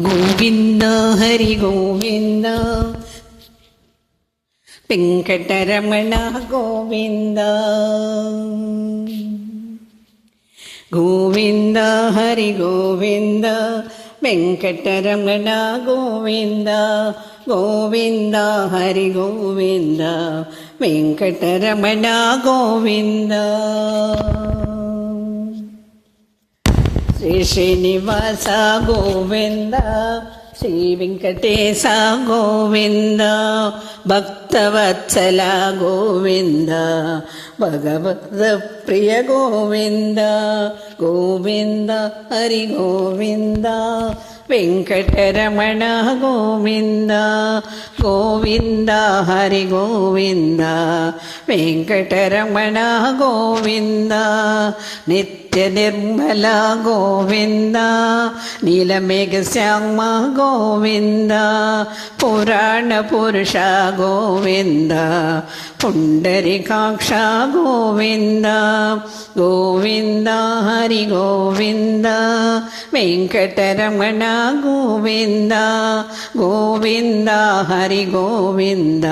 గోవింద హరి గోవింద వెంకటరమణ గోవింద గోవింద హరి గోవింద వెంకటరమణ గోవింద గోవింద హరి గోవింద వెంకటరమణ గోవింద శ్రీ శ్రీనివాస గోవింద శ్రీ వెంకటేశ గోవింద భక్తవత్సల గోవింద భగవత ప్రియ గోవింద గోవింద హరి గోవింద వెంకటరమణ గోవింద గోవింద హరి గోవింద వెంకటరమణ గోవింద నిత్య నిర్మల గోవింద నీలమేఘ శ్యామ గోవింద పురాణ పురుష గోవింద పుండరీకాక్ష గోవింద గోవింద హరి గోవింద వెంకటరమణ గోవింద గోవింద హరి గోవింద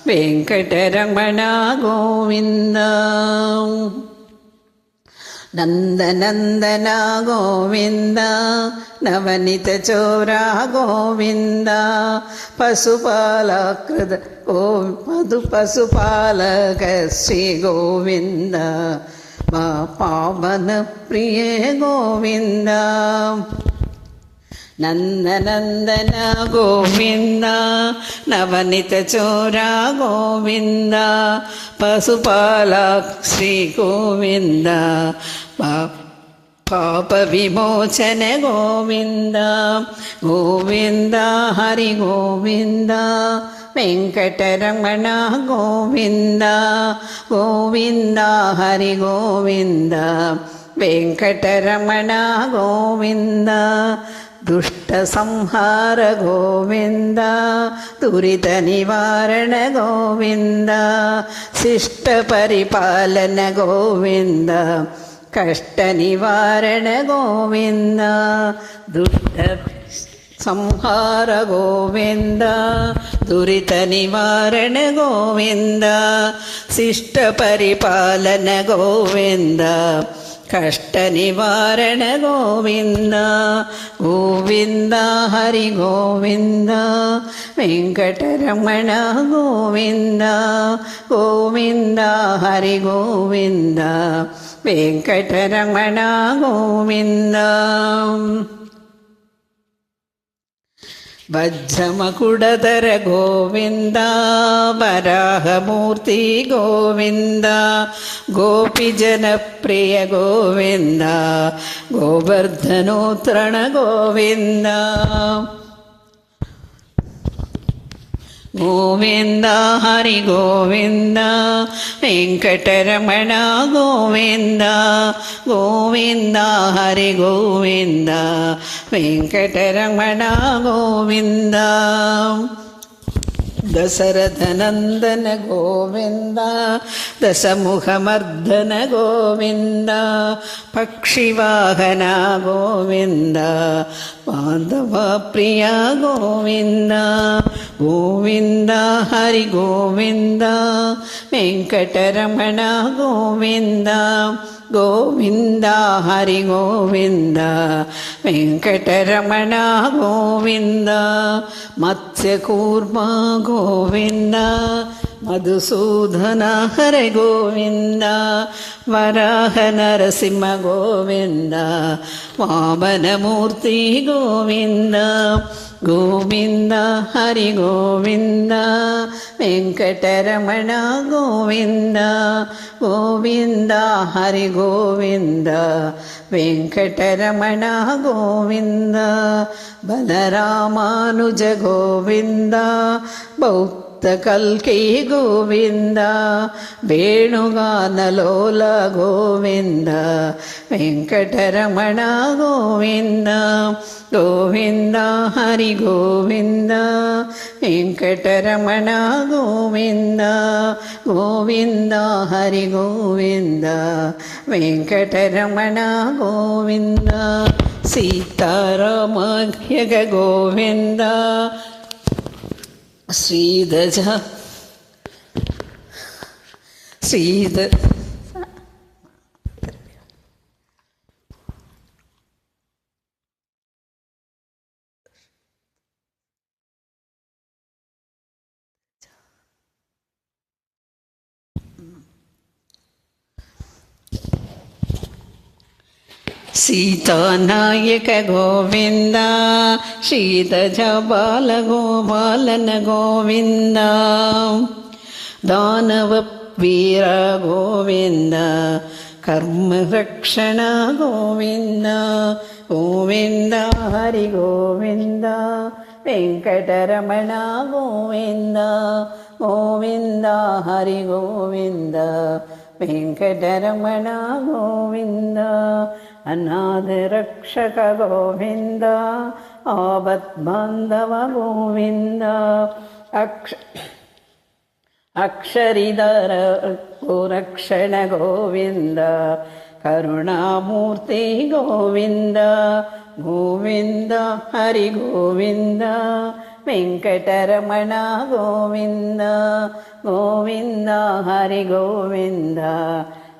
వెంకటరమణ గోవింద నందనందన గోవింద నవనిత చోర గోవింద పశుపాలకృత మధు పశుపాలక శ్రీ గోవింద మా పావన ప్రియ గోవింద నందనందన గోవింద నవనిత చోర గోవింద పశుపాలక శ్రీ గోవింద పాప విమోచన గోవింద గోవింద హరి గోవింద వెంకటరమణ గోవింద గోవింద హరి గోవింద వెంకటరమణ గోవింద దుష్ట సంహార గోవింద దురిత నివారణ గోవింద శిష్ట పరిపాలన గోవింద కష్ట నివారణ గోవింద దుష్ట సంహార గోవింద దురిత నివారణ గోవింద శిష్ట పరిపాలన గోవింద కష్ట నివారణ గోవింద గోవింద హరి గోవింద వెంకటరమణ గోవింద గోవింద హరి గోవింద వెంకటరమణ గోవింద వజ్రమకుడధర గోవింద వరాహమూర్తి గోవింద గోపిజన ప్రియ గోవింద గోవర్ధనోత్రణ గోవింద గోవింద హరి గోవింద వెంకటరమణ గోవింద గోవింద హరి గోవింద వెంకటరమణ గోవింద దశరథనందన గోవింద దశముఖమర్దన గోవింద పక్షివాహన గోవింద మాధవ ప్రియ గోవింద గోవింద హరి గోవింద వెంకటరమణ గోవింద గోవింద హరి గోవింద వెంకటరమణ గోవింద మత్స్యకూర్మ గోవింద మధుసూదన హరి గోవింద వరాహ నరసింహ గోవింద వామనమూర్తి గోవింద గోవింద హరి గోవింద వెంకటరమణ గోవింద గోవింద హరి గోవింద వెంకటరమణ గోవింద బలరామానుజ గోవింద ముక్త కల్కి గోవింద వేణుగానలోల గోవింద వెంకటరమణ గోవింద గోవింద హరి గోవింద వెంకటరమణ గోవింద గోవింద హరి గోవింద వెంకటరమణ గోవింద సీతారామ జగ గోవింద శ్రీధజ సీతానాయక గోవింద శ్రీధజ బాల గోపాలన గోవింద దానవ వీర గోవింద కర్మరక్షణ గోవింద గోవింద హరి గోవింద వెంకటరమణ గోవింద గోవింద హరి గోవింద వెంకటరమణ గోవింద అనాథ రక్షక గోవింద ఆపద్బాంధవ గోవింద అక్షరిధర రక్షణ గోవింద కరుణామూర్తి గోవింద గోవింద హరి గోవింద వెంకటరమణ గోవింద గోవింద హరి గోవింద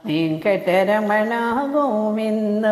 వెంకటరమణ గోవింద.